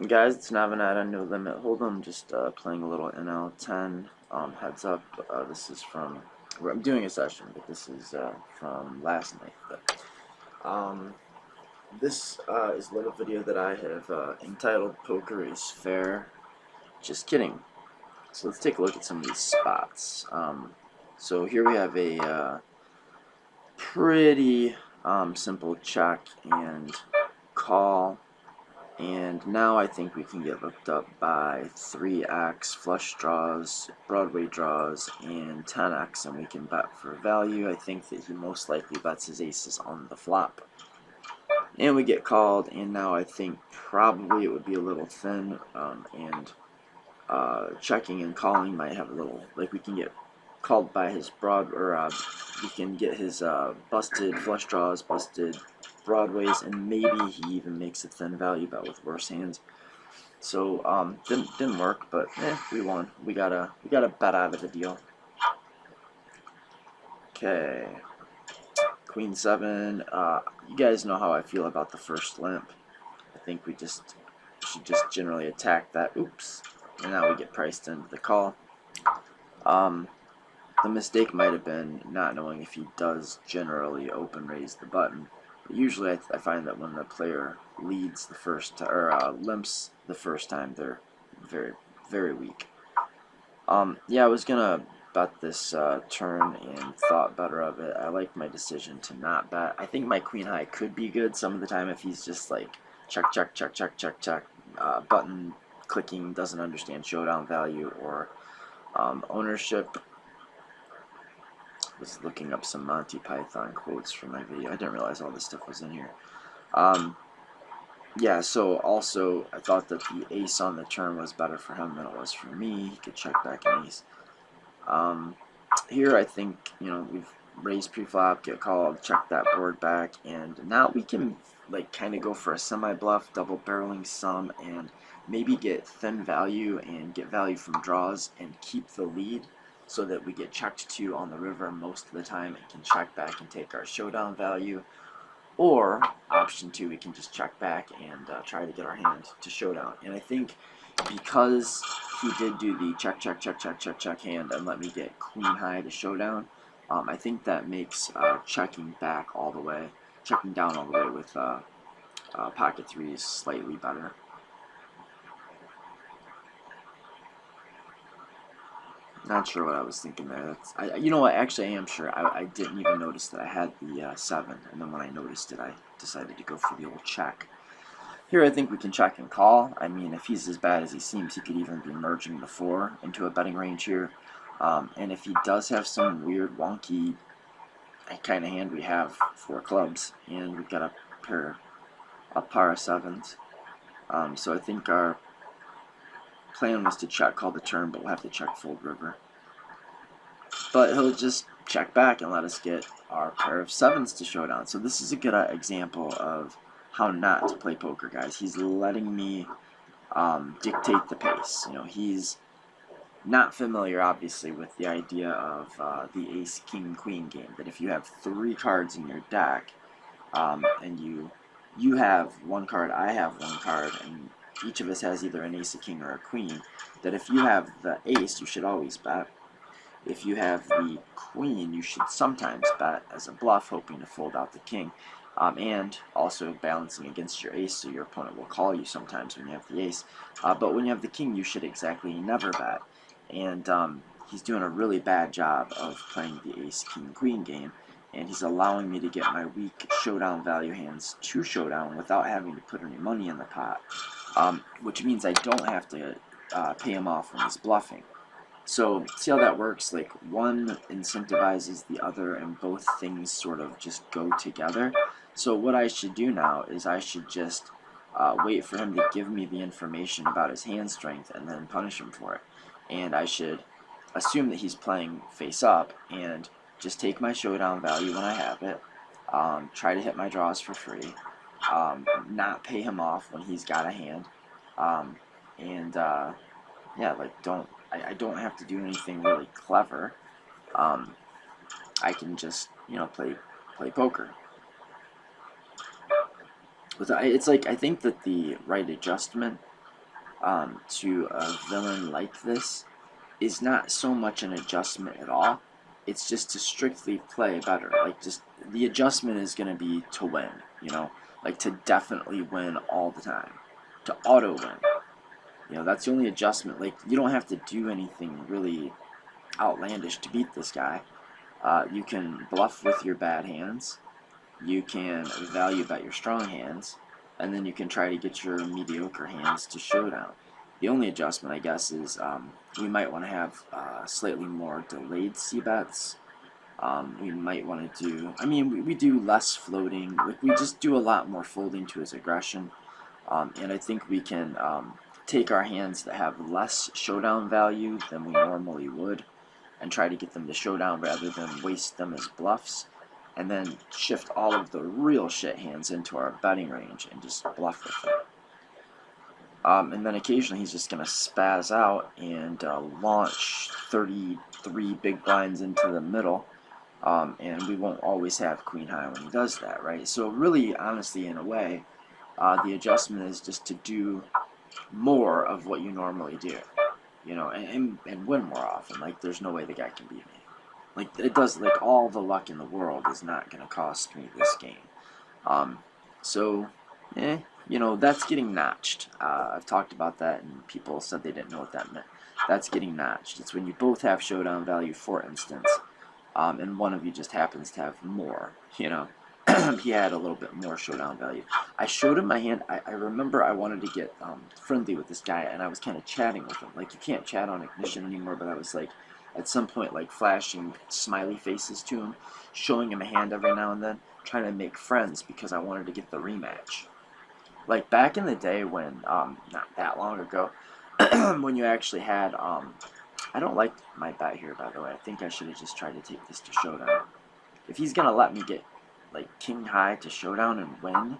Guys, it's Navinite on No Limit Hold'em, just playing a little NL10. Heads up, this is from, I'm doing a session, but this is from last night. But this is a little video that I have entitled Poker is Fair. Just kidding. So let's take a look at some of these spots. So here we have a pretty simple check and call. And now I think we can get looked up by 3x, flush draws, Broadway draws, and 10x, and we can bet for value. I think that he most likely bets his aces on the flop. And we get called, and now I think probably it would be a little thin, and checking and calling might have a little, like we can get called by his we can get his busted flush draws, busted broadways, and maybe he even makes a thin value bet with worse hands. So didn't work, but we won. We got a bet out of the deal. Okay, Queen 7. You guys know how I feel about the first limp. I think we should just generally attack that. Oops, and now we get priced into the call. The mistake might have been not knowing if he does generally open raise the button. But usually I find that when the player leads the first or limps the first time, they're very, very weak. Yeah, I was gonna bet this turn and thought better of it. I like my decision to not bet. I think my queen high could be good some of the time if he's just like check, check, check, check, check, check, button clicking, doesn't understand showdown value or ownership. Was looking up some Monty Python quotes for my video. I didn't realize all this stuff was in here. Yeah, so also I thought that the ace on the turn was better for him than it was for me. He could check back an ace. Here I think, we've raised pre-flop, get called, check that board back, and now we can like kind of go for a semi-bluff, double barreling some, and maybe get thin value and get value from draws and keep the lead so that we get checked to on the river most of the time and can check back and take our showdown value. Or option 2, we can just check back and try to get our hand to showdown. And I think because he did do the check, check, check, check, check, check hand and let me get queen high to showdown, I think that makes checking back all the way, checking down all the way with pocket threes slightly better. Not sure what I was thinking there. You know what? Actually, I am sure. I didn't even notice that I had the 7, and then when I noticed it, I decided to go for the old check. Here, I think we can check and call. I mean, if he's as bad as he seems, he could even be merging the 4 into a betting range here. And if he does have some weird, wonky kind of hand, we have 4 clubs, and we've got a par of 7s. So I think our plan was to check call the turn, but we'll have to check fold river. But he'll just check back and let us get our pair of 7s to showdown. So this is a good example of how not to play poker, guys. He's letting me dictate the pace. He's not familiar, obviously, with the idea of the ace, king, queen game. That if you have 3 cards in your deck, and you have 1 card, I have 1 card, and each of us has either an ace, a king, or a queen, that if you have the ace, you should always bet. If you have the queen, you should sometimes bet as a bluff, hoping to fold out the king, and also balancing against your ace, so your opponent will call you sometimes when you have the ace. But when you have the king, you should exactly never bet. And he's doing a really bad job of playing the ace, king, queen game, and he's allowing me to get my weak showdown value hands to showdown without having to put any money in the pot, which means I don't have to pay him off when he's bluffing. So see how that works? Like one incentivizes the other and both things sort of just go together. So what I should do now is I should just wait for him to give me the information about his hand strength and then punish him for it. And I should assume that he's playing face up and just take my showdown value when I have it, try to hit my draws for free, not pay him off when he's got a hand, yeah, like I don't have to do anything really clever. I can just play poker. It's like I think that the right adjustment to a villain like this is not so much an adjustment at all. It's just to strictly play better. Like, just the adjustment is going to be to win, you know, like to definitely win all the time, to auto win. You know, that's the only adjustment. Like, you don't have to do anything really outlandish to beat this guy. You can bluff with your bad hands. You can value bet your strong hands, and then you can try to get your mediocre hands to showdown. The only adjustment, I guess, is we might want to have slightly more delayed c-bets. We might want to do, I mean, we do less floating. Like, we just do a lot more folding to his aggression. And I think we can take our hands that have less showdown value than we normally would and try to get them to showdown rather than waste them as bluffs, and then shift all of the real shit hands into our betting range and just bluff with them. And then occasionally he's just going to spaz out and launch 33 big blinds into the middle, and we won't always have queen high when he does that, right? So really, honestly, in a way, the adjustment is just to do more of what you normally do, you know, and win more often. Like, there's no way the guy can beat me. Like, it does, like, all the luck in the world is not going to cost me this game. So, you know, that's getting notched. I've talked about that, and people said they didn't know what that meant. That's getting notched. It's when you both have showdown value, for instance, and one of you just happens to have more, you know. He had a little bit more showdown value. I showed him my hand. I remember I wanted to get friendly with this guy, and I was kind of chatting with him. Like, you can't chat on Ignition anymore, but I was like, at some point, like, flashing smiley faces to him, showing him a hand every now and then, trying to make friends because I wanted to get the rematch. Like, back in the day when, not that long ago, when you actually had, I don't like my bet here, by the way. I think I should have just tried to take this to showdown. If he's going to let me get, like, king high to showdown and win,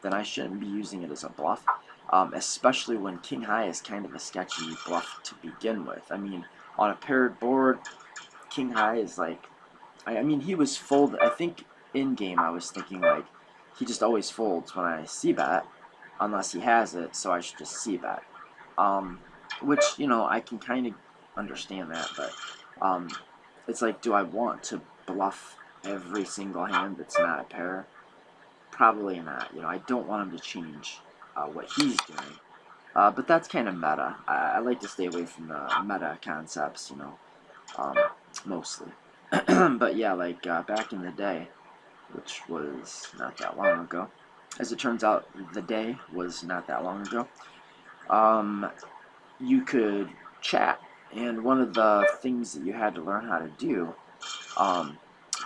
then I shouldn't be using it as a bluff, especially when king high is kind of a sketchy bluff to begin with. I mean, on a paired board, king high is like, I mean, he was folded. I think in game I was thinking, like, he just always folds when I c-bet, unless he has it, so I should just c-bet. Which, you know, I can kind of understand that, but it's like, do I want to bluff every single hand that's not a pair? Probably not. You know, I don't want him to change what he's doing. But that's kind of meta. I like to stay away from the meta concepts, you know, mostly. But yeah, like back in the day, which was not that long ago. As it turns out, the day was not that long ago. You could chat, and one of the things that you had to learn how to do,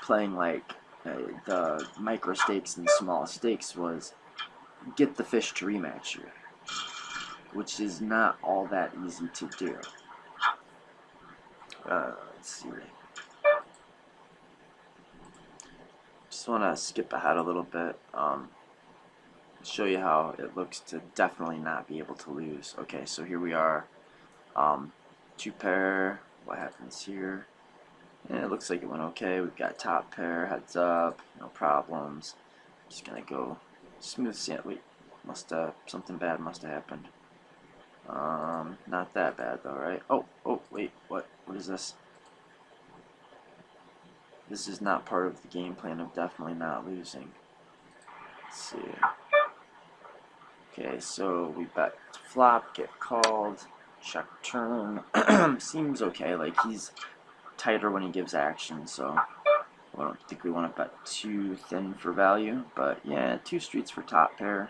playing like the micro stakes and small stakes, was get the fish to rematch you, which is not all that easy to do. Let's see. Just want to skip ahead a little bit. Show you how it looks to definitely not be able to lose. Okay, so here we are. Two pair. What happens here? Yeah, it looks like it went okay. We've got top pair, heads up, no problems. Just gonna go smooth sand. Wait, something bad must have happened. Not that bad though, right? Oh, wait, what is this? This is not part of the game plan of definitely not losing. Let's see. Okay, so we bet flop, get called, check turn. Seems okay, like he's tighter when he gives action, so I don't think we want to bet too thin for value. But yeah, two streets for top pair.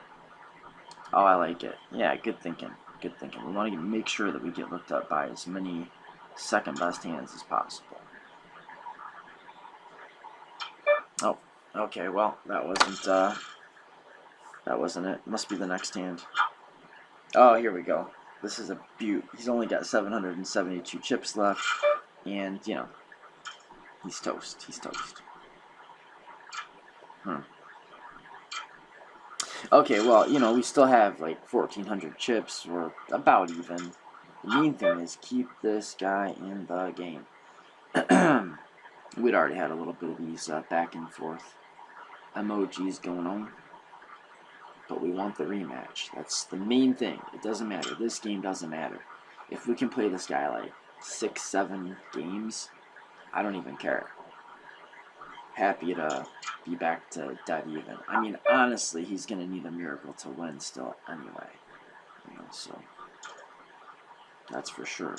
Oh, I like it. Yeah, good thinking. Good thinking. We want to make sure that we get looked up by as many second best hands as possible. Oh, okay, well, that wasn't it. Must be the next hand. Oh, here we go. This is a beaut. He's only got 772 chips left, and, you know, he's toast. He's toast. Okay, well, you know, we still have, like, 1,400 chips. We're about even. The main thing is keep this guy in the game. We'd already had a little bit of these back and forth emojis going on. but we want the rematch. That's the main thing. It doesn't matter. This game doesn't matter. If we can play this guy like 6, 7 games, I don't even care. Happy to be back to dead even. I mean, honestly, he's going to need a miracle to win still anyway. You know, so that's for sure.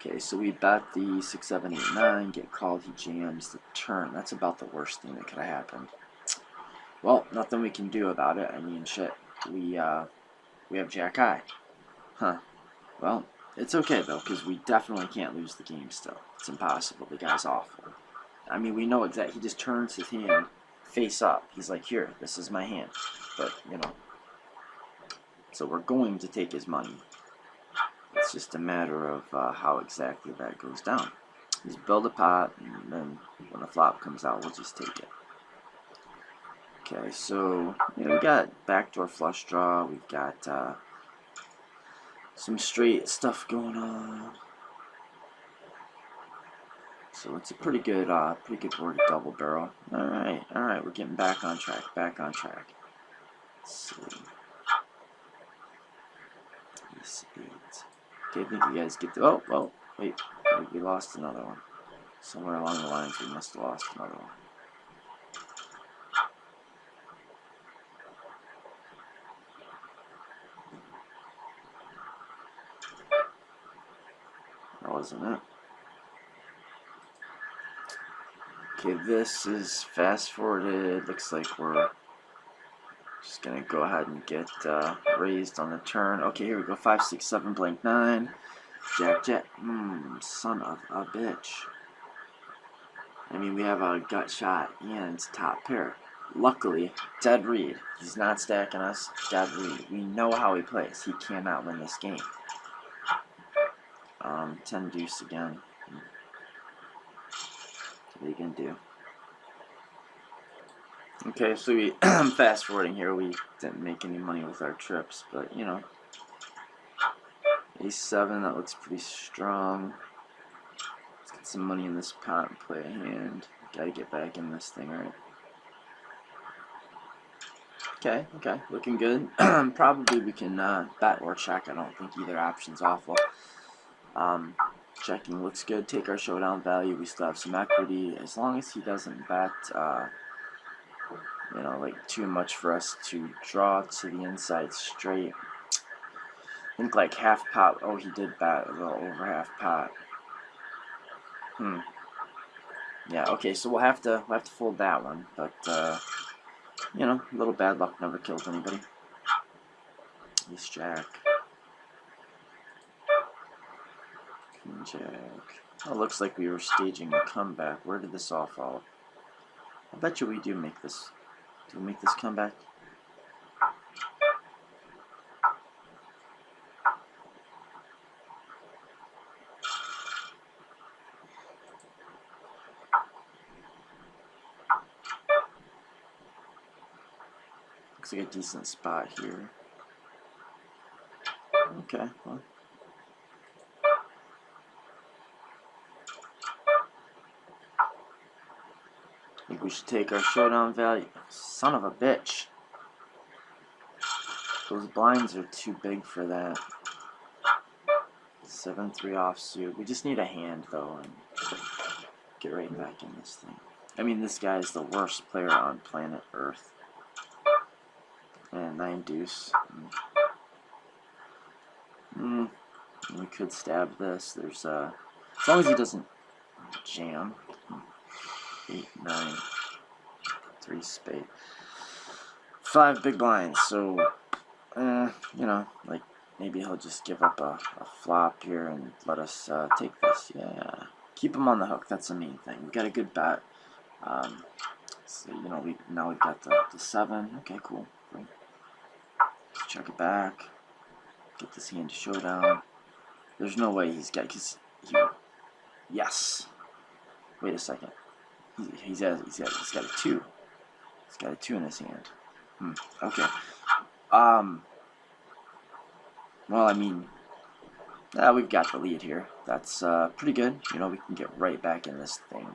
Okay, so we bet the 6, 7, 8, 9, get called, he jams the turn. That's about the worst thing that could have happened. Well, nothing we can do about it. I mean, shit, we have Jack High. Huh. Well, it's okay, though, because we definitely can't lose the game still. It's impossible. The guy's awful. I mean, we know exactly. He just turns his hand face up. He's like, here, this is my hand. But, you know. So we're going to take his money. It's just a matter of how exactly that goes down. Just build a pot, and then when the flop comes out, we'll just take it. Okay, so you know, we got backdoor flush draw. We've got some straight stuff going on. So it's a pretty good board to double barrel. All right, we're getting back on track. Let's see. Okay, I think you guys get the. Oh, wait, we lost another one. Somewhere along the lines, we must have lost another one. That wasn't it. Okay, this is fast forwarded. Looks like we're just gonna go ahead and get raised on the turn. Okay, here we go. 5, 6, 7, blank 9. Jack. Son of a bitch. I mean, we have a gut shot and top pair. Luckily, dead read. He's not stacking us. Dead read. We know how he plays. He cannot win this game. 10 deuce again. What are you gonna do? Okay, so we fast forwarding here. We didn't make any money with our trips, but you know, A7. That looks pretty strong. Let's get some money in this pot and play a hand. Gotta get back in this thing, right? Okay, looking good. Probably we can bet or check. I don't think either option's awful. Checking looks good. Take our showdown value. We still have some equity. As long as he doesn't bet, you know, like too much for us to draw to the inside straight. I think like half pot. Oh, he did bet a little over half pot. Yeah. Okay, so we'll have to fold that one. But you know, a little bad luck never kills anybody. Ace Jack. King Jack. Oh, looks like we were staging a comeback. Where did this all fall? I bet you we do make this. Do we make this comeback? Looks like a decent spot here. Okay, well. I think we should take our showdown value. Son of a bitch. Those blinds are too big for that. 7-3 offsuit. We just need a hand though and get right back in this thing. I mean, this guy is the worst player on planet Earth. And 9 deuce. We could stab this. There's as long as he doesn't jam. 8, 9, 3 spade. 5 big blinds. So, you know, like maybe he'll just give up a flop here and let us take this. Yeah, keep him on the hook. That's the main thing. We got a good bet. So you know, now we've got the 7. Okay, cool. Let's check it back. Get this hand to showdown. There's no way he's got yes. Wait a second. He's got a 2. He's got a 2 in his hand. Okay. Well, I mean, we've got the lead here. That's pretty good. You know, we can get right back in this thing